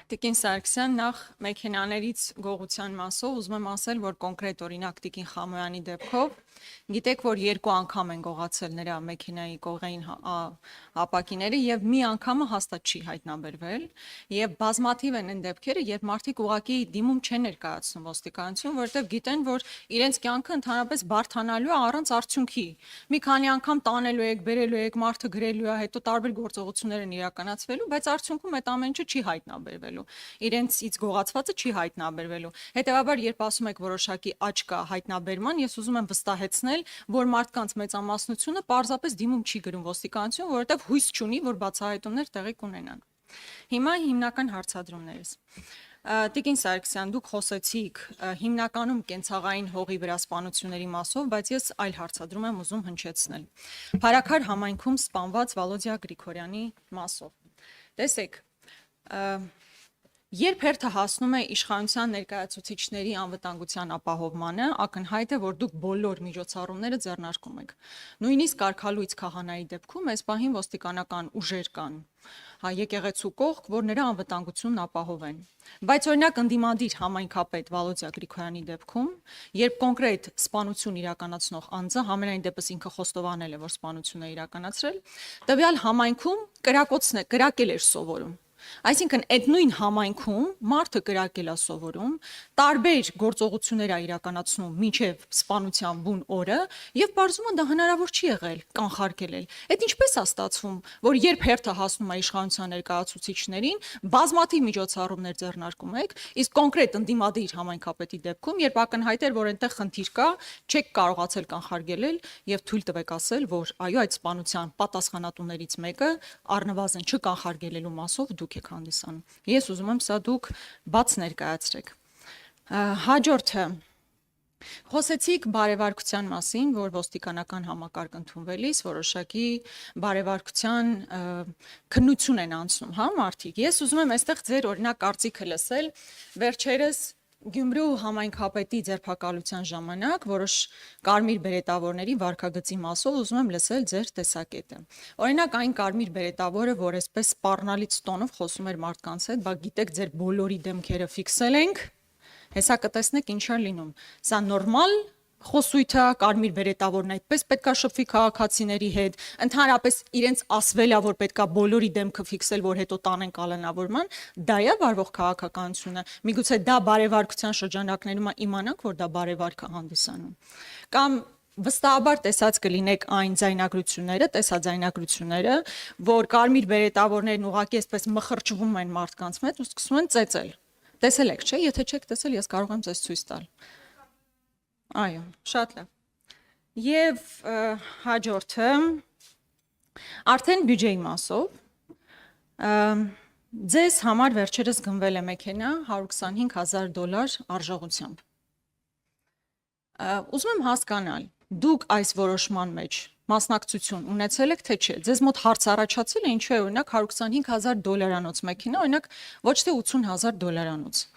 Տիկին Սարգսյան, նախ մեքենաներից գողության մասով ուզում եմ ասել, որ կոնկրետ օրինակ Տիկին Խամոյանի դեպքով գիտեք, որ երկու անգամ են գողացել նրա մեքենայի կողային ապակիները եւ մի անգամը հաստատ չի հայտնաբերվել եւ բազմաթիվ են այն դեպքերը, երբ մարդիկ ուղակի դիմում չեն ներկայացնում ոստիկանություն, որովհետեւ գիտեն, որ իրենց կյանքը ընդհանրապես բարթանալու է առանց արդյունքի։ Մի քանի անգամ տանելու եք, բերելու եք, մարդը գրելու է, հետո տարբեր գործողություններ են իրականացվելու, բայց արդյունքում այդ ամեն ինչը չի հայտնաբերվելու։ Իրենցից գողացվածը չի հայտնաբերվելու։ Հետևաբար, երբ ասում եք որոշակի աճ կա հայտնաբերման, ես ուզում եմ վստահեցնել, որ մարդկանց մեծամասնությունը պարզապես դիմում չի գրում ոստիկանություն, որովհետև հույս չունի, որ բացահայտումներ տեղի կունենան։ Հիմա հիմնական հարցադրումներս։ Տիկին Սարգսյան, դուք խոսեցիք հիմնականում կենցաղային հողի վրա սպանությունների մասով, բայց ես այլ հարցադրում եմ ուզում հնչեցնել։ Փարաքար համայնքում սպանված Վալոդիա Գրիգորյանի մասով։ Տեսեք, երբ հերթը հասնում է իշխանության ներկայացուցիչների անվտանգության ապահովմանը, ակնհայտ է, որ դուք բոլոր միջոցառումները ձեռնարկում եք։ Նույնիսկ Կարգալույց քահանայի դեպքում այս պահին ոստիկանական ուժեր կան, եկեղեցու կողք, որ նրա անվտանգությունն ապահովեն։ Բայց օրինակ ընդդիմադիր համայնքապետ Վալոդիա Գրիգորյանի դեպքում, երբ կոնկրետ սպանություն իրականացնող անձը համենայն դեպս ինքը խոստովանել է, որ սպանություն է իրականացրել, տվյալ համայնքում կրակել էր սովորում։ Այսինքն այդ նույն համայնքում մարդը կրակել է սովորում, տարբեր գործողություններ է իրականացնում մինչև սպանության բուն օրը եւ բարձում է դա հնարավոր չի եղել կանխարգելել։ Այդ ինչպես է ստացվում, որ երբ հերթը հասնում է իշխանության ներկայացուցիչներին, բազմաթիվ միջոցառումներ ձեռնարկում եք, իսկ կոնկրետ ընդդիմադիր համայնքապետի դեպքում, երբ ակնհայտ էր, որ այնտեղ խնդիր կա, չեք կարողացել կանխարգելել եւ թույլ տվեք ասել, որ այո, այդ սպանության պատասխանատուներից մեկը առնվազն չկանխարգելելու մասով դուք եք հանդիսանում։ Ես ուզում եմ սա դուք բաց ներկայացրեք։ Հաջորդը խոսեցիք բարևարկության մասին, որ ոստիկանական համակարգ ընդունվելիս որոշակի բարևարկության քննություն են անցնում, հա, մարդիկ։ Ես ուզում եմ այստեղ ձեր օրինակ կարծիքը լսել, վերջերս Գյումրու համայնքապետի ձերբակալության ժամանակ որոշ կարմիր բերետավորների վարքագծի մասով ուզում եմ լսել ձեր տեսակետը։ Օրինակ այն կարմիր բերետավորը, որ այսպես սպառնալից տոնով խոսում էր մարդկանց հետ, բա գիտեք ձեր բոլորի դեմքերը ֆիքսել ենք, հեսա կտեսնեք ինչ է լինում։ Սա նորմալ խոսույթը, կարմիր բերետավորն այդպես պետքա շփվի քաղաքացիների հետ, ընդհանրապես իրենց ասվել է, որ պետքա բոլորի դեմքը ֆիքսել, որ հետո տանեն կալանավորման, դա է վարվող քաղաքականությունը։ Միգուցե դա բարևարկության շրջանակներում իմանանք, որ դա բարևարք է հանդիսանում։ Կամ վստահաբար տեսած կլինեք այն ձայնագրությունները, տեսաձայնագրությունները, որ կարմիր բերետավորներն ուղղակի այսպես մխրճվում են մարդկանց մեջ ու սկսում են ծեծել։ Տեսել եք, չէ՞, եթե չեք տեսել, ես կարող եմ ձեզ ցույց տալ։ Այո, շատ լավ։ Եվ հաջորդը արդեն բյուջեի մասով ձեզ համար վերջերս գնվել է մեքենա $125,000 արժողությամբ։ Ուզում եմ հասկանալ, դուք այս որոշման մեջ մասնակցություն ունեցել եք, թե չէ։ Ձեզ մոտ հարց առաջացել է, ինչու է օրինակ $125,000 մեքենա, օրինակ ոչ թե $80,000։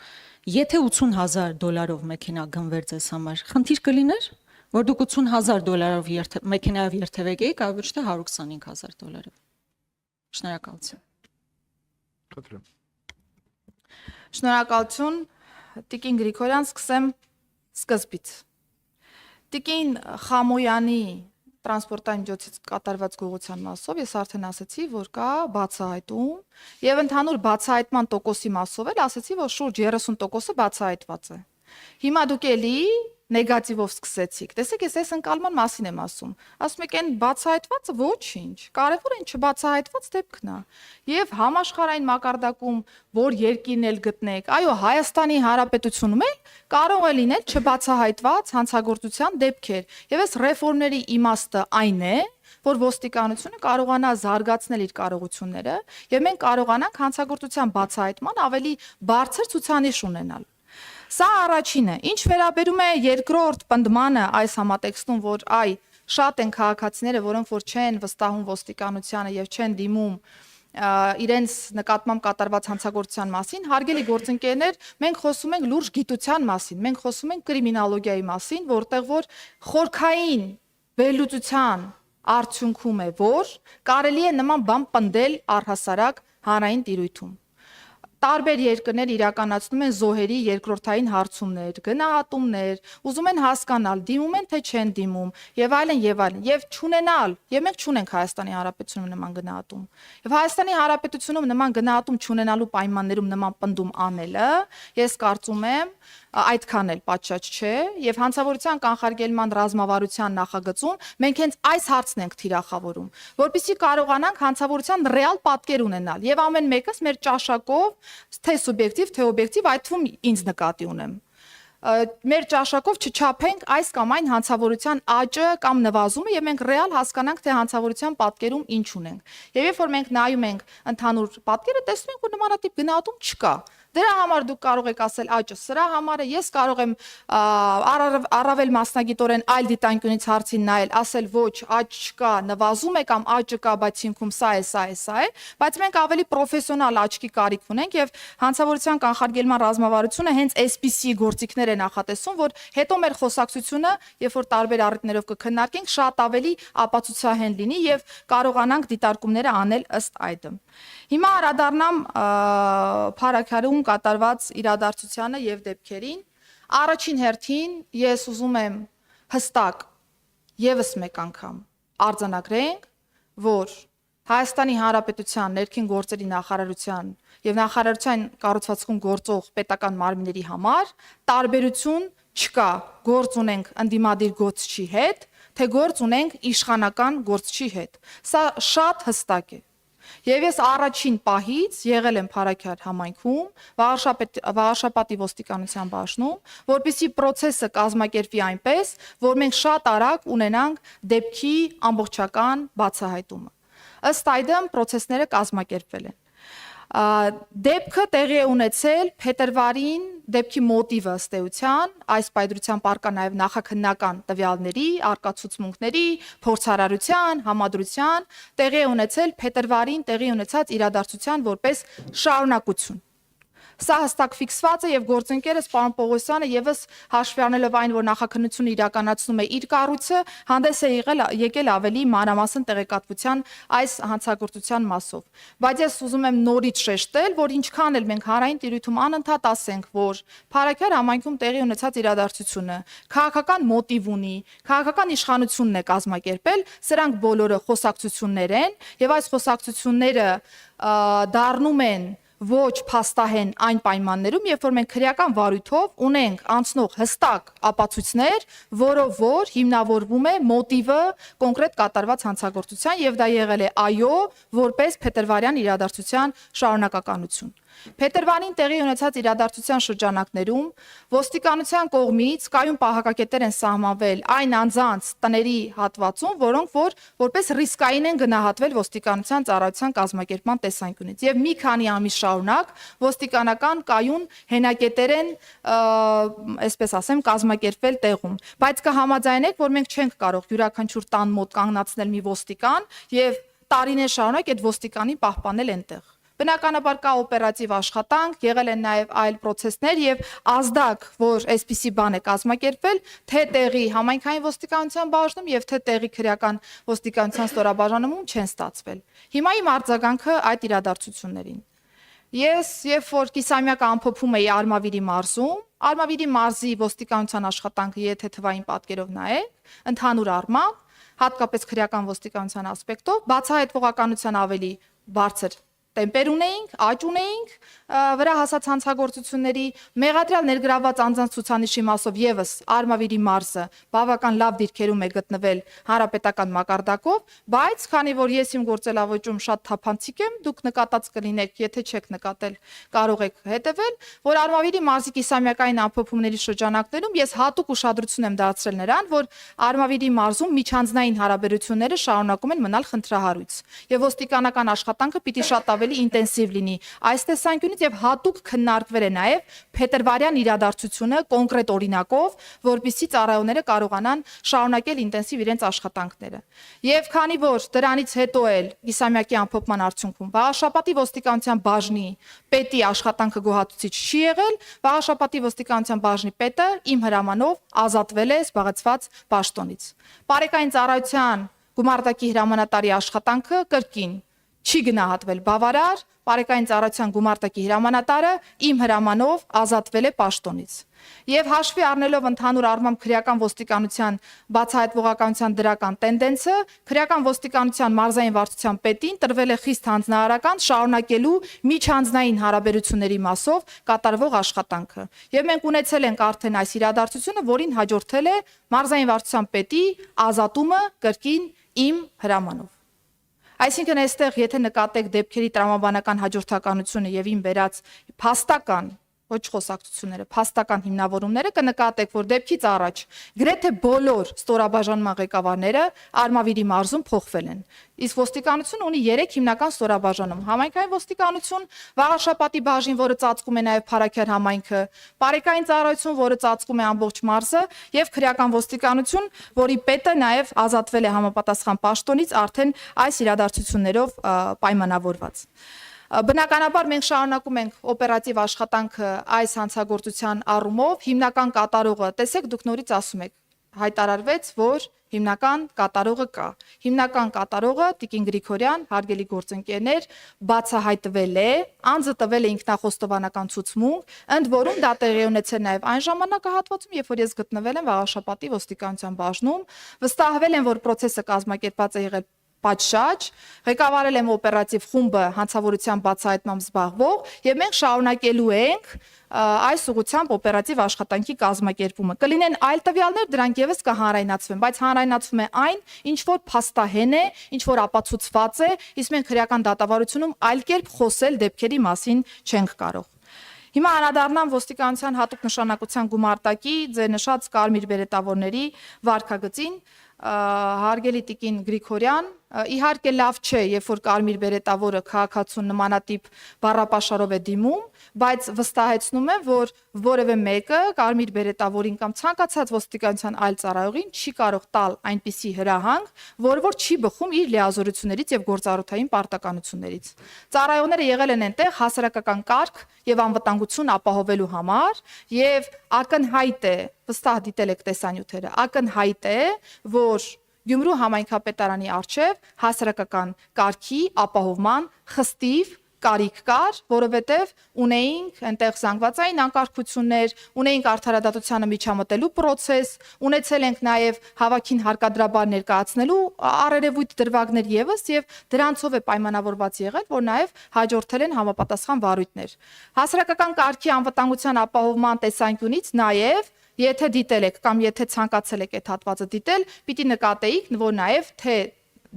Եթե $80,000 մեքենա գնվեր ձեզ համար, խնդիր կլիներ, որ դուք $80,000 մեքենայով երթևեք եք, այլ ոչ թե $125,000։ Շնորհակալություն։ Խնդրեմ։ Շնորհակալություն, Տիկին Գրիգորյան, սկսեմ սկզբից։ Տիկին Խամոյանի տրանսպորտային միջոցից կատարված գողության մասով ես արդեն ասացի, որ կա բացահայտում եւ ընդհանուր բացահայտման տոկոսի մասով էլ ասացի, որ շուրջ 30%-ը բացահայտված է։ Հիմա դուք էլի նեգատիվով սկսեցիք։ Տեսեք, ես այս ընկալման մասին եմ ասում։ Ասում եք, այն բացահայտվածը ոչինչ, կարևորը այն չբացահայտված դեպքն է։ Եվ համաշխարհային մակարդակում որ երկիրն էլ գտնեք, այո, Հայաստանի Հանրապետությունում էլ կարող է լինել չբացահայտված հանցագործության դեպքեր։ Եվ այս ռեֆորմների իմաստը այն է, որ ոստիկանությունը կարողանա զարգացնել իր կարողությունները, եւ մենք կարողանանք հանցագործության բացահայտման ավելի բարձր ցուցանիշ ունենալ։ Սա առաջինը, ինչ վերաբերում է երկրորդ պնդմանը այս համատեքստում, որ շատ են քաղաքացիները, որոնք որ չեն վստահում ոստիկանությանը եւ չեն դիմում իրենց նկատմամբ կատարված հանցագործության մասին, հարգելի գործընկերներ, մենք խոսում ենք լուրջ գիտության մասին, մենք խոսում ենք կրիմինոլոգիայի մասին, որտեղ որ խորքային վերլուծության արդյունքում է, որ կարելի է նման բան պնդել առհասարակ հանրային տիրույթում։ տարբեր երկրներ իրականացնում են զոհերի երկրորդային հարցումներ, գնահատումներ, ուզում են հասկանալ, դիմում են թե չեն դիմում, եւ այլն, եւ չունենալ, եւ մենք չունենք Հայաստանի Հանրապետությունում նման գնահատում։ Եվ Հայաստանի Հանրապետությունում նման գնահատում չունենալու պայմաններում նման պնդում անելը, ես կարծում եմ, այդքան էլ պատշաճ չէ, եւ հանցավորության կանխարգելման ռազմավարության նախագծում մենք հենց այս հարցն ենք թիրախավորում, որպեսզի կարողանանք հանցավորության ռեալ պատկեր ունենալ եւ ամեն մեկս մեր ճաշակով, թե սուբյեկտիվ, թե օբյեկտիվ, այդ թվում ինձ նկատի ունեմ, մեր ճաշակով չչափենք այս կամ այն հանցավորության աճը կամ նվազումը եւ մենք ռեալ հասկանանք թե հանցավորության պատկերում ինչ ունենք։ Եվ երբ որ մենք նայում ենք ընդհանուր պատկերը, տեսնում ենք, որ նմանատիպ գնահատում չկա։ Դրա համար դուք կարող եք ասել աճը սրա համար է, ես կարող եմ առավել մասնագիտորեն այլ դիտանկյունից հարցին նայել, ասել ոչ, աճ չկա, նվազում է կամ աճը կա, բայց ինքում սա է, բայց մենք ավելի պրոֆեսիոնալ աճքի կարիք ունենք եւ հանցավորության կանխարգելման ռազմավարությունը հենց այսպիսի գործիքներ է նախատեսում, որ հետո մեր խոսակցությունը, երբ որ տարբեր առիթներով կքննարկենք, շատ ավելի ապացուցահեն լինի եւ կարողանանք դիտարկումները անել ըստ այդմ։ Հիմա անդրադառնամ Փարաքարում կատարված իրադարձությանը եւ դեպքերին։ Առաջին հերթին ես ուզում եմ հստակ եւս մեկ անգամ արձանագրենք, որ Հայաստանի Հանրապետության ներքին գործերի նախարարության եւ նախարարության կառուցվածքում գործող պետական մարմինների համար տարբերություն չկա գործ ունենք ընդդիմադիր գործչի հետ, թե գործ ունենք իշխանական գործչի հետ։ Սա շատ հստակ է։ Եվ ես առաջին պահից եղել եմ Փարաքար համայնքում, Վաղարշապատի ոստիկանության բաժնում, որպեսզի process-ը կազմակերպվի այնպես, որ մենք շատ արագ ունենանք դեպքի ամբողջական բացահայտումը։ Ըստ այդմ process-ները կազմակերպվել են։ Դեպքը տեղի է ունեցել փետրվարին, դեպքի մոտիվը ըստ էության, այս պայծրության պարկա նաև նախաքննական տվյալների, արկածուցմունքների, փորձարարության, համադրության, տեղի է ունեցել փետրվարին տեղի ունեցած իրադարձության որպես շարունակություն։ Սա հստակ ֆիքսված է եւ գործընկերս պարոն Պողոսյանը եւս հաշվի առնելով այն, որ նախաքննությունը իրականացնում է իր կառույցը, հանդես է եկել ավելի մանրամասն տեղեկատվության այս հանցագործության մասով։ Բայց ես ուզում եմ նորից շեշտել, որ ինչքան էլ մենք հանրային տիրույթում անընդհատ ասենք, որ Փարաքար համայնքում տեղի ունեցած իրադարձությունը քաղաքական մոտիվ ունի, քաղաքական իշխանությունն է կազմակերպել, սրանք բոլորը խոսակցություններ են եւ այս խոսակցությունները դառնում են ոչ փաստահեն այն պայմաններում, երբ որ մենք քրեական վարույթով ունենք անցնող հստակ ապացույցներ, որով որ հիմնավորվում է մոտիվը կոնկրետ կատարված հանցագործության եւ դա եղել է այո, որպես փետրվարյան իրադարձության շարունակականություն։ Փետրվարին տեղի ունեցած իրադարձության շրջանակներում ոստիկանության կողմից կայուն պահակակետեր են սահմանվել այն անձանց տների հատվածում, որոնք որպես ռիսկային են գնահատվել ոստիկանության ծառայության կազմակերպման տեսանկյունից եւ մի քանի ամիս շարունակ ոստիկանական կայուն հենակետեր են, այսպես ասեմ, կազմակերպվել տեղում, բայց կհամաձայնեք, որ մենք չենք կարող յուրաքանչյուր տան մոտ կանգնացնել մի ոստիկան եւ տարիներ շարունակ այդ ոստիկանին պահպանել այնտեղ։ Բնականաբար կա օպերատիվ աշխատանք, եղել են նաև այլ process-ներ եւ ազդակ, որ այսպիսի բան է կազմակերպվել, թե տեղի համայնքային ոստիկանության բաժնում եւ թե տեղի քրեական ոստիկանության ստորաբաժանում չեն ստացվել։ Հիմա իմ արձագանքը այդ իրադարձություններին։ Ես, երբ որ կիսամյակը ամփոփում էի Արմավիրի մարզում, Արմավիրի մարզի ոստիկանության աշխատանքը, եթե թվային պատկերով նայեք, ընդհանուր առմամբ, հատկապես քրեական ոստիկանության ասպեկտով, բացահայտվողականության ավելի բարձր տեմպեր ունեինք, աճ ունեինք, վրա հասած հանցագործությունների մեղադրյալ ներգրավված անձանց ցուցանիշի մասով եւս Արմավիրի մարզը բավական լավ դիրքերում է գտնվել հանրապետական մակարդակով, բայց քանի որ ես իմ գործելավոճում շատ թափանցիկ եմ, դուք նկատած կլինեք, եթե չեք նկատել, կարող եք հետևել, որ Արմավիրի մարզի կիսամյակային ամփոփումների շրջանակներում ես հատուկ ուշադրություն եմ դարձրել նրան, որ Արմավիրի մարզում միջանձնային հարաբերությունները շարունակում են մնալ խնդրահարույց եւ ոստիկանական աշխատանքը պիտի շատ ավելի ինտենսիվ լինի այս տեսանկյունից եւ հատուկ քննարկվել է նաեւ փետրվարյան իրադարձությունը կոնկրետ օրինակով, որպեսզի ծառայողները կարողանան շարունակել ինտենսիվ իրենց աշխատանքները։ Եվ քանի որ դրանից հետո էլ կիսամյակի ամփոփման արդյունքում Վաղարշապատի ոստիկանության բաժնի պետի աշխատանքը գոհացուցիչ չի եղել, Վաղարշապատի ոստիկանության բաժնի պետը իմ հրամանով ազատվել է զբաղեցված պաշտոնից։ Բարեկային ծառայության գումարտակի հրամանատարի աշխատանքը կրկին չի գնահատվել բավարար, բարեկային ծառայության գումարտակի հրամանատարը իմ հրամանով ազատվել է պաշտոնից։ Եվ հաշվի առնելով ընդհանուր առմամբ քրեական ոստիկանության բացահայտվողականության դրական տենդենսը, քրեական ոստիկանության մարզային վարչության պետին տրվել է խիստ հանձնարարական շարունակելու միջանձնային հարաբերությունների մասով կատարվող աշխատանքը։ Եվ մենք ունեցել ենք արդեն այս իրադարձությունը, որին հաջորդել է մարզային վարչության պետի ազատումը կրկին իմ հրամանով։ Այսինքն այստեղ եթե նկատեք դեպքերի տրամաբանական հաջորդականությունը եւ իմ վերած փաստական ոչ խոսակցությունները, փաստական հիմնավորումները կնկատեք, որ դեպքից առաջ գրեթե բոլոր ստորաբաժանման ղեկավարները Արմավիրի մարզում փոխվել են։ Իսկ ոստիկանությունը ունի 3 հիմնական ստորաբաժանում՝ համայնքային ոստիկանություն, վաղաշապատի բաժին, որը ծածկում է նաև Փարաքյար համայնքը, բարեկային ծառայություն, որը ծածկում է ամբողջ մարզը, եւ քրեական ոստիկանություն, որի պետը նաև ազատվել է համապատասխան պաշտոնից արդեն այս իրադարձություններով պայմանավորված։ Բնականաբար մենք շարունակում ենք օպերատիվ աշխատանքը այս հանցագործության առումով, հիմնական կատարողը, տեսեք դուք նորից ասում եք, հայտարարվեց, որ հիմնական կատարողը կա։ Հիմնական կատարողը Տիկին Գրիգորյան, հարգելի գործընկերներ, բացահայտվել է, անձը տվել է ինքնախոստովանական ցուցմունք, ընդ որում դա տեղի ունեցել նաև այն ժամանակահատվածում, երբ որ ես գտնվել եմ Վաղաշապատի ոստիկանության բաժնում, վստահվել եմ, որ process-ը կազմակերպված է եղել պատշաճ, ղեկավարել եմ օպերատիվ խումբը հանցավորության բացահայտմամբ զբաղվող եւ մենք շարունակելու ենք այս ուղղությամբ օպերատիվ աշխատանքի կազմակերպումը։ Կլինեն այլ տվյալներ, դրանք եւս կհանրայնացվեն, բայց հանրայնացվում է այն, ինչ որ փաստահեն է, ինչ որ ապացուցված է, իսկ մենք քրեական դատավարությունում այլ կերպ խոսել դեպքերի մասին չենք կարող։ Հիմա անդրադառնամ ոստիկանության հատուկ նշանակության գումարտակի ձեր նշած կարմիր բերետավորների վարքագծին, հարգելի Տիկին Գրիգորյան, իհարկե լավ չէ, երբ որ կարմիր բերետավորը քաղաքացուն նմանատիպ բառապաշարով է դիմում, բայց վստահեցնում եմ, որ որևէ մեկը կարմիր բերետավորին կամ ցանկացած ոստիկանության այլ ծառայողին չի կարող տալ այնպիսի հրահանգ, որը որ չի բխում իր լիազորություններից եւ գործառութային պարտականություններից։ Ծառայողները եղել են այնտեղ հասարակական կարգ եւ անվտանգություն ապահովելու համար եւ ակնհայտ է, վստահ դիտել եք տեսանյութերը, ակնհայտ է, որ Գյումրու համայնքապետարանի արչև հասարակական կարգի ապահովման խստիվ կարիք կար, որովհետև ունեինք այնտեղ զանգվածային անկարգություններ, ունեինք արդարադատությանը միջամտելու process, ունեցել ենք նաև հավաքին հարկադրաբար ներկայացնելու առերևույթ դրվագներ եւս եւ դրանցով է պայմանավորված եղել, որ նաև հաջորդել են համապատասխան վարույթներ։ Հասարակական կարգի անվտանգության ապահովման տեսանկյունից նաև եթե դիտել եք կամ եթե ցանկացել եք այդ հատվածը դիտել, պիտի նկատեիք, որ նաև թե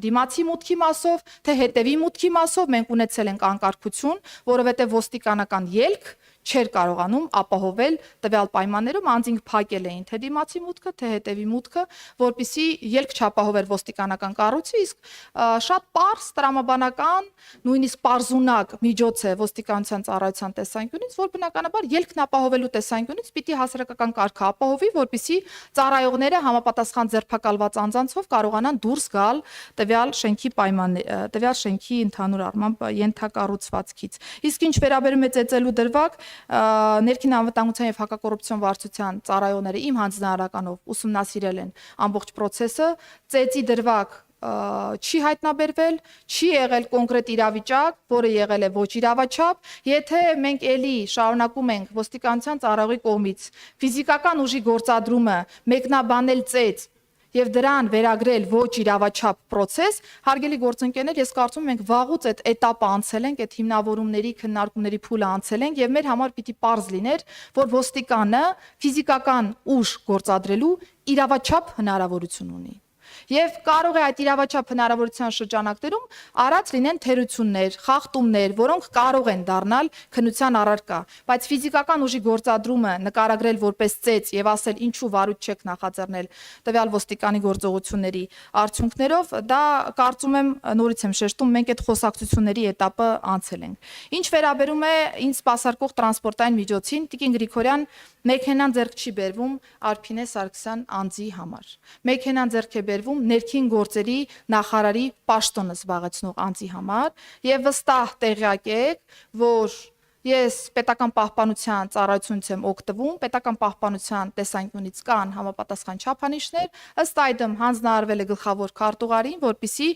դիմացի մուտքի մասով, թե հետևի մուտքի մասով մենք ունեցել ենք անկարգություն, որովհետև ոստիկանական ելք չէր կարողանում ապահովել տվյալ պայմաններում, անձինք փակել էին թե դիմացի մուտքը, թե հետևի մուտքը, որպեսզի ելք չապահովեր ոստիկանական կառույցը, իսկ շատ պարզ տրամաբանական, նույնիսկ պարզունակ միջոց է ոստիկանության ծառայության տեսանկյունից, որ բնականաբար ելքն ապահովելու տեսանկյունից պիտի հասարակական կարգը ապահովի, որպեսզի ծառայողները համապատասխան ձերբակալված անձանցով կարողանան դուրս գալ տվյալ շենքի ընդհանուր առմամբ ենթակառուցվածքից։ Իսկ ինչ վերաբերում է ծեծելու դրվագ, ներքին անվտանգության եւ հակակոռուպցիոն վարչության ծառայողները իմ հանձնարարականով ուսումնասիրել են ամբողջ process-ը, ծեծի դրվագ չի հայտնաբերվել, չի եղել կոնկրետ իրավիճակ, որը եղել է ոչ իրավաչափ, եթե մենք էլի շարունակում ենք ոստիկանության ծառայողի կողմից ֆիզիկական ուժի գործադրումը մեկնաբանել ծեծ եւ դրան վերագրել ոչ իրավաչափ process, հարգելի գործընկերներ, ես կարծում եմ մենք վաղուց այդ этаպը անցել ենք, այդ հիմնավորումների, քննարկումների փուլը անցել ենք եւ մեր համար պիտի պարզ լիներ, որ ոստիկանը ֆիզիկական ուժ գործադրելու իրավաչափ հնարավորություն ունի։ Եվ կարող է այդ իրավաչափ հնարավորության շրջանակներում առած լինեն թերություններ, խախտումներ, որոնք կարող են դառնալ քննության առարկա, բայց ֆիզիկական ուժի գործադրումը նկարագրել որպես ծեծ եւ ասել ինչու վարույթ չեք նախաձեռնել տվյալ ոստիկանի գործողությունների արդյունքներով, դա կարծում եմ նորից եմ շեշտում, մենք այդ խոսակցությունների этаպը անցել ենք։ Ինչ վերաբերում է ինձ սպասարկող տրանսպորտային միջոցին, Տիկին Գրիգորյան, մեքենան ձեռք չի բերվում Արփինե Սարգսյան անձի համար։ Մեքենան ձեռք է բերվում ներքին գործերի նախարարի պաշտոնը զբաղեցնող անձի համար եւ վստահ տեղյակ եք, որ Ես պետական պահպանության ծառայությունից եմ օգտվում, պետական պահպանության տեսանկյունից կան համապատասխան չափանիշներ, ըստ այդմ հանձնարարվել է գլխավոր քարտուղարին, որպիսի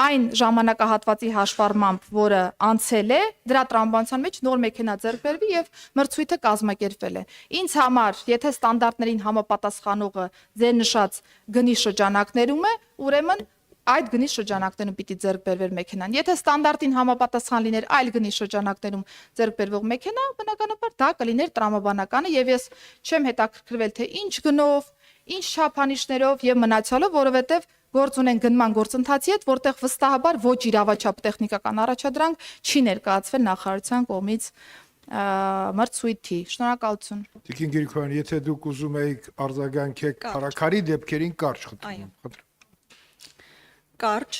այն ժամանակահատվածի հաշվառմամբ, որը անցել է, դրա տրամաբանության մեջ նոր մեքենա ձեռք բերվի եւ մրցույթը կազմակերպվել է։ Ինձ համար, եթե ստանդարտներին համապատասխանողը ձեր նշած գնի շրջանակներում է, ուրեմն այդ գնի շրջանակներում պիտի ձեռք բերվեր մեքենան։ Եթե ստանդարտին համապատասխան լիներ այլ գնի շրջանակներում ձեռք բերվող մեքենա, բնականաբար դա կլիներ տրամաբանականը եւ ես չեմ հետաքրքրվել թե ինչ գնով, ինչ չափանիշներով եւ մնացյալով, որովհետեւ գործ ունեն գնման գործընթացի հետ, որտեղ վստահաբար ոչ իրավաչափ տեխնիկական առաջադրանք չի ներկայացվել նախարարության կողմից մրցույթի։ Շնորհակալություն։ Տիկին Գրիգորյան, եթե դուք ուզում եք արձագանքեք քարակարի դեպքերին կարճ խնդրում։ Կարճ,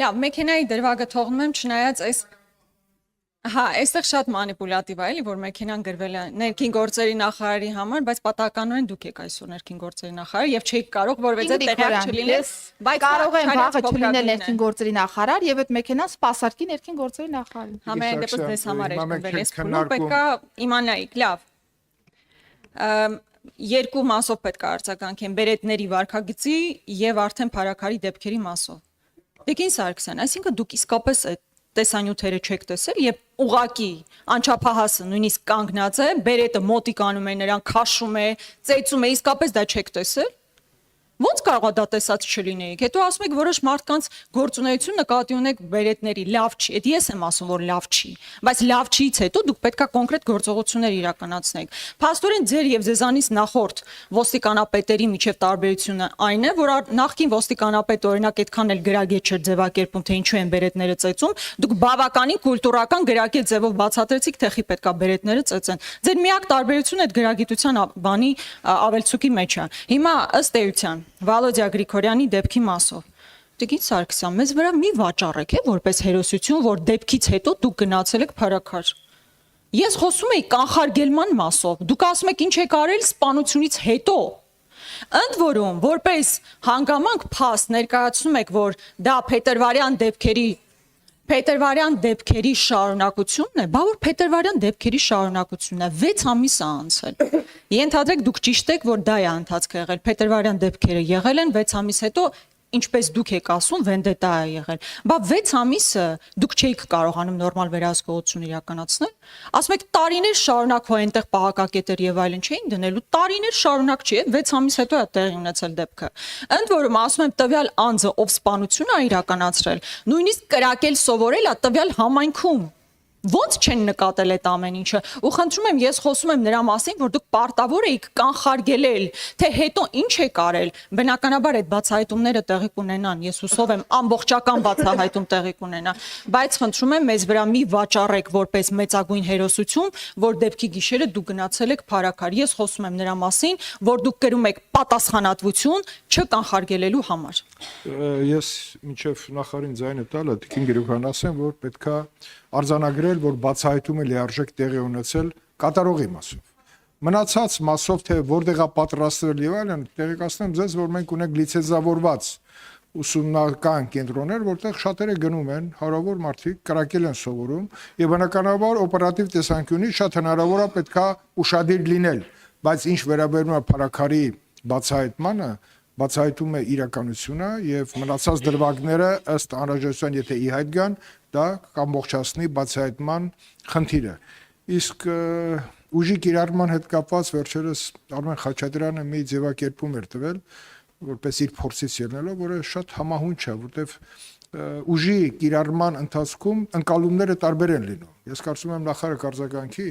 լավ, մեքենայի դրվագը թողնում եմ, չնայած այս այստեղ շատ մանիպուլատիվ է, էլի, որ մեքենան գրվել է ներքին գործերի նախարարի համար, բայց պատահականորեն դուք եք այսօր ներքին գործերի նախարար եւ չեք կարող, որովհետեւ տեղյակ չլինես, բայց կարող են վաղը չլինել ներքին գործերի նախարար եւ այդ մեքենան սպասարկի ներքին գործերի նախարարին։ Համենայն դեպս դες համար է գնվել, ես փուլում պետք է իմանայիք, լավ։ Երկու մասով պետք է արձագանքեն բերետների վարքագծի եւ արդեն փարակարի դեպքերի մասով։ Տիկին Սարգսյան, այսինքն դուք իսկապես այդ տեսանյութերը չեք տեսել եւ ուղակի անչափահասը նույնիսկ կանգնած է, բերետը մոտիկ անում է նրան, քաշում է, ծեծում է, իսկապես դա չեք տեսել։ Ոնց կարող է դա տեսած չլինեիք։ Հետո ասում եք որոշ մարդկանց գործունեություն նկատի ունեք բերետների, լավ չի։ Այդ ես եմ ասում, որ լավ չի, բայց լավ չից հետո դուք պետքա կոնկրետ գործողություններ իրականացնեք։ Փաստորեն ձեր եւ ձեզանից նախորդ ոստիկանապետերի միջև տարբերությունը այն է, որ նախկին ոստիկանապետը օրինակ այդքան էլ գրագետ չէր ձևակերպում, թե ինչու են բերետները ծեծում, դուք բավականին կուլտուրական գրագետ ձևով բացատրեցիք, թե խի պետքա բերետները ծեծեն։ Ձեր միակ տարբերությունը այդ գրագիտության բանի ավելցուկի մեջ է։ Հիմա ըստ էության Վալոդիա Գրիգորյանի դեպքի մասով։ Տիկին Սարգսյան, մեզ վրա մի վաճառեք, որպես հերոսություն, որ դեպքից հետո դուք գնացել եք փարակար։ Ես խոսում եի կանխարգելման մասով։ Դուք ասում եք ինչ եք արել սպանությունից հետո։ Ընդ որում, որպես հանգամանք փաստ ներկայացնում եք, որ դա Փետրվարյան դեպքերի շարունակությունն է, բա որ Փետրվարյան դեպքերի շարունակությունն է, 6 ամիս է անցել։ Ենթադրեք դուք ճիշտ եք, որ դա է ընթացքը եղել, Փետրվարյան դեպքերը եղել են 6 ամիս հետո, ինչպես դուք եք ասում, վենդետա է եղել։ Բա 6 ամիսը դուք չէիք կարողանում նորմալ վերահսկողություն իրականացնել։ Ասում եք տարիներ շարունակ հո այնտեղ պահակակետեր եւ այլն չէին դնելու, տարիներ շարունակ չի, 6 ամիս հետո է տեղի ունեցել դեպքը։ Ընդ որում ասում եմ տվյալ անձը, ով սպանություն է իրականացրել, նույնիսկ կրակել սովորել է տվյալ համայնքում։ Ոնց չեն նկատել այդ ամեն ինչը։ Ու խնդրում եմ, ես խոսում եմ նրա մասին, որ դուք պարտավոր եք կանխարգելել, թե հետո ինչ եք արել։ Բնականաբար այդ բացահայտումները տեղի կունենան, ես հուսով եմ ամբողջական բացահայտում տեղի կունենա, բայց խնդրում եմ մեզ վրա մի վաճառեք որպես մեծագույն հերոսություն, որ դեպքի գիշերը դուք գնացել եք փարակար։ Ես խոսում եմ նրա մասին, որ դուք կրում եք պատասխանատվություն չկանխարգելելու համար։ Ես մինչև նախարին ձայնը տալը Տիկին Գրիգորյան ասեմ, որ պետքա արձանագրել, որ բացահայտումը լիարժեք տեղի ունեցել կատարողի մասով։ Մնացած մասով թե որտեղ է պատրաստվել եւ այլն, տեղեկացնեմ ձեզ, որ մենք ունենք լիցենզավորված ուսումնական կենտրոններ, որտեղ շատերը գնում են, հարավոր մարդիկ կրակել են սովորում եւ բնականաբար օպերատիվ տեսանկյունից շատ հնարավոր է պետքա ուշադիր լինել, բայց ինչ վերաբերում է փարակարի բացահայտմանը, բացահայտում է իրականությունը եւ մնացած դրվագները ըստ անհրաժեշտության եթե ի հայտ գան, դա կամբողջացնի բացահայտման խնդիրը։ Իսկ ուժի կիրառման հետ կապված վերջերս Արմեն Խաչատրյանը մի ձևակերպում էր տվել, որպես իր փորձից ելնելով, որը շատ համահունչ է, որտեղ ուժի կիրառման ընթացքում ընկալումները տարբեր են լինում։ Ես կարծում եմ նախարարը կարձագանքի,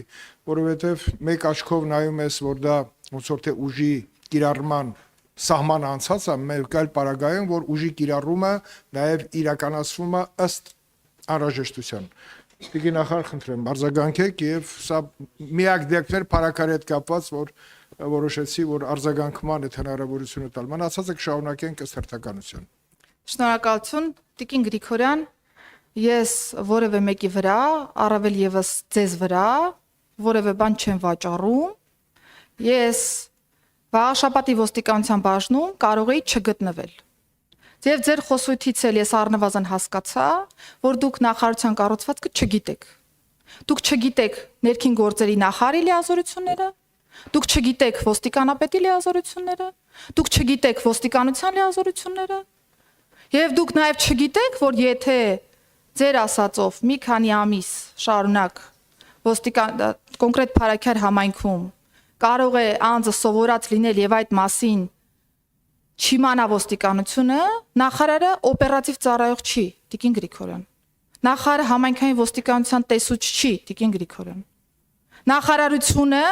որովհետեւ մեկ աչքով նայում ես, որ դա ոնց որ թե ուժի կիրառման սահմանը անցած է, մեկ այլ պարագայում, որ ուժի կիրառումը նաև իրականացվում է ըստ անհրաժեշտության։ Տիկին նախարար, խնդրեմ, արձագանքեք եւ սա միակ դեպքն էր փարակարի հետ կապված, որ որոշեցի, որ արձագանքման այդ հնարավորությունը տալ։ Մնացածը կշարունակենք ըստ հերթականության։ Շնորհակալություն, Տիկին Գրիգորյան, ես որևէ մեկի վրա, առավել եւս ձեզ վրա, որևէ բան չեմ վաճառում։ Ես Վաղաշաբաթի ոստիկանության բաժնում կարող էի չգտնվել։ Եվ ձեր խոսույթից էլ ես առնվազն հասկացա, որ դուք նախարարության կառուցվածքը չգիտեք։ Դուք չգիտեք ներքին գործերի նախարարի լիազորությունները, դուք չգիտեք ոստիկանապետի լիազորությունները, դուք չգիտեք ոստիկանության լիազորությունները, եւ դուք նաեւ չգիտեք, որ եթե ձեր ասածով մի քանի ամիս շարունակ կոնկրետ Փարաքյար համայնքում կարող է անձը սովորած լինել եւ այդ մասին չիմանա ոստիկանությունը, նախարարը օպերատիվ ծառայող չի, Տիկին Գրիգորյան։ Նախարարը համայնքային ոստիկանության տեսուչ չի, Տիկին Գրիգորյան։ Նախարարությունը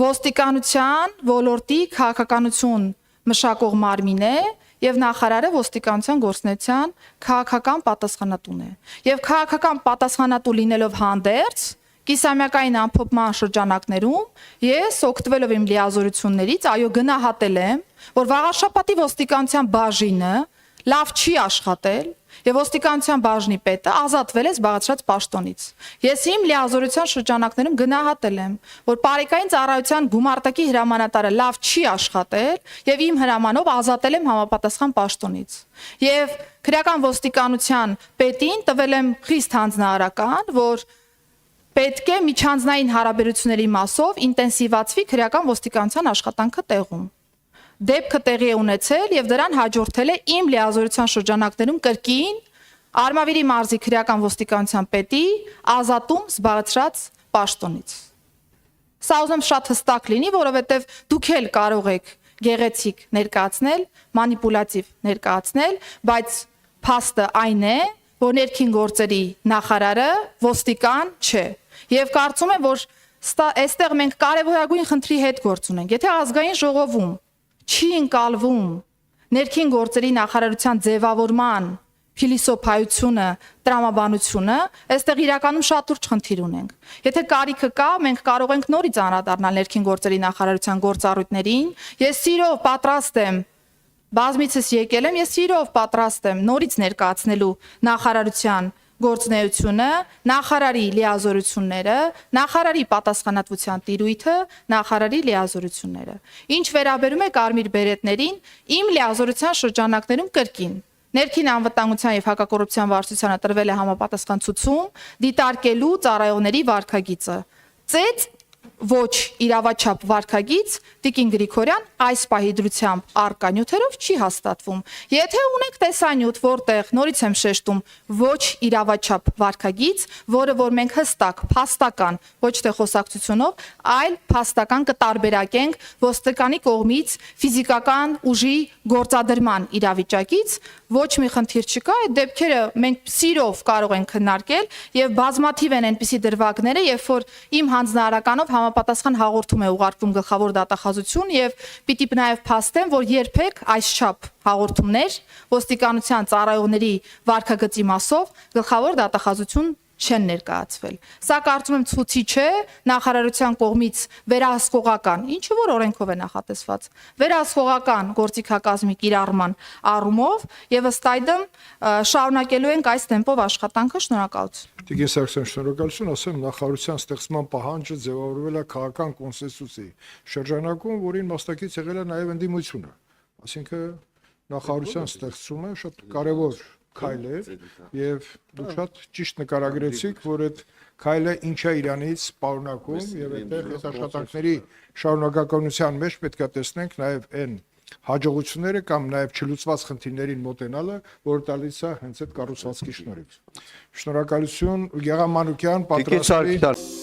ոստիկանության ոլորտի քաղաքականություն մշակող մարմին է եւ նախարարը ոստիկանության գործնեության քաղաքական պատասխանատուն է։ Եվ քաղաքական պատասխանատու լինելով հանդերձ կիսամյակային ամփոփման շրջանակներում ես օգտվելով իմ լիազորություններից, այո, գնահատել եմ, որ Վաղարշապատի ոստիկանության բաժինը լավ չի աշխատել եւ ոստիկանության բաժնի պետը ազատվել է զբաղեցրած պաշտոնից։ Ես իմ լիազորության շրջանակներում գնահատել եմ, որ Պարեկային ծառայության գումարտակի հրամանատարը լավ չի աշխատել եւ իմ հրամանով ազատել եմ համապատասխան պաշտոնից։ Եվ քրեական ոստիկանության պետին տվել եմ խիստ հանձնարարական, որ պետք է միջանձնային հարաբերությունների մասով ինտենսիվացվի քրեական ոստիկանության աշխատանքը տեղում։ Դեպքը տեղի է ունեցել եւ դրան հաջորդել է իմ լիազորության շրջանակներում կրկին Արմավիրի մարզի քրեական ոստիկանության պետի ազատում զբաղեցրած պաշտոնից։ Սա ուզում շատ հստակ լինի, որովհետեւ դուք էլ կարող եք գեղեցիկ ներկայացնել, մանիպուլատիվ ներկայացնել, բայց փաստը այն է, որ ներքին գործերի նախարարը ոստիկան չէ։ Եվ կարծում եմ, որ այստեղ մենք կարևորագույն խնդրի հետ գործ ունենք։ Եթե ազգային ժողովում չի ընկալվում ներքին գործերի նախարարության ձևավորման փիլիսոփայությունը, տրամաբանությունը, այստեղ իրականում շատ ուրջ խնդիր ունենք։ Եթե կարիքը կա, մենք կարող ենք նորից անդրադառնալ ներքին գործերի նախարարության գործառույթներին։ Ես սիրով պատրաստ եմ, բազմիցս եկել եմ, ես սիրով պատրաստ եմ նորից ներկայացնելու նախարարության գործունեությունը, նախարարի լիազորությունները, նախարարի պատասխանատվության տիրույթը, նախարարի լիազորությունները։ Ինչ վերաբերում է կարմիր բերետներին, իմ լիազորության շրջանակներում կրկին ներքին անվտանգության եւ հակակոռուպցիոն վարչությանը տրվել է համապատասխան ցուցում դիտարկելու ծառայողների վարքագիծը։ Ծեծ ոչ իրավաչափ վարքագիծ Տիկին Գրիգորյան այս պահի դրությամբ առկա նյութերով չի հաստատվում։ Եթե ունեք տեսանյութ, որտեղ նորից եմ շեշտում, ոչ իրավաչափ վարքագիծ, որը որ մենք հստակ փաստական, ոչ թե խոսակցությունով, այլ փաստական կտարբերակենք ոստիկանի կողմից ֆիզիկական ուժի գործադրման իրավիճակից, ոչ մի խնդիր չկա, այդ դեպքերը մենք սիրով կարող ենք քննարկել եւ բազմաթիվ են այնպիսի դրվագները, երբ որ իմ հանձնարարականով համապատասխան հաղորդում է ուղարկվում գլխավոր դատախազություն եւ պիտի նաեւ փաստեմ, որ երբեք այսչափ հաղորդումներ ոստիկանության ծառայողների վարքագծի մասով գլխավոր դատախազություն չեն ներկայացվել։ Սա կարծում եմ ցուցիչ է նախարարության կողմից վերահսկողական, ինչը որ օրենքով է նախատեսված, վերահսկողական գործիքակազմի կիրառման առումով եւ ըստ այդմ շարունակելու ենք այս տեմպով աշխատանքը։ Շնորհակալություն։ Տիկին Սարգսյան, շնորհակալություն, ասեմ, նախարարության ստեղծման պահանջը ձևավորվել է քաղաքական կոնսենսուսի շրջանակում, որին մասնակից եղել է նաեւ ընդդիմությունը։ Այսինքն նախարարության ստեղծումը շատ կարեւոր քայլ է եւ դուք շատ ճիշտ նկարագրեցիք, որ այդ քայլը ինչ է իրանից պարունակում եւ այդտեղ այս աշխատանքների շարունակականության մեջ պետք է տեսնենք նաեւ այն հաջողությունները կամ նաեւ չլուծված խնդիրներին մոտենալը, որ տալիս է հենց այդ կառուցվածքի շնորհիվ։ Շնորհակալություն, Գեղամ Մանուկյան, պատրաստի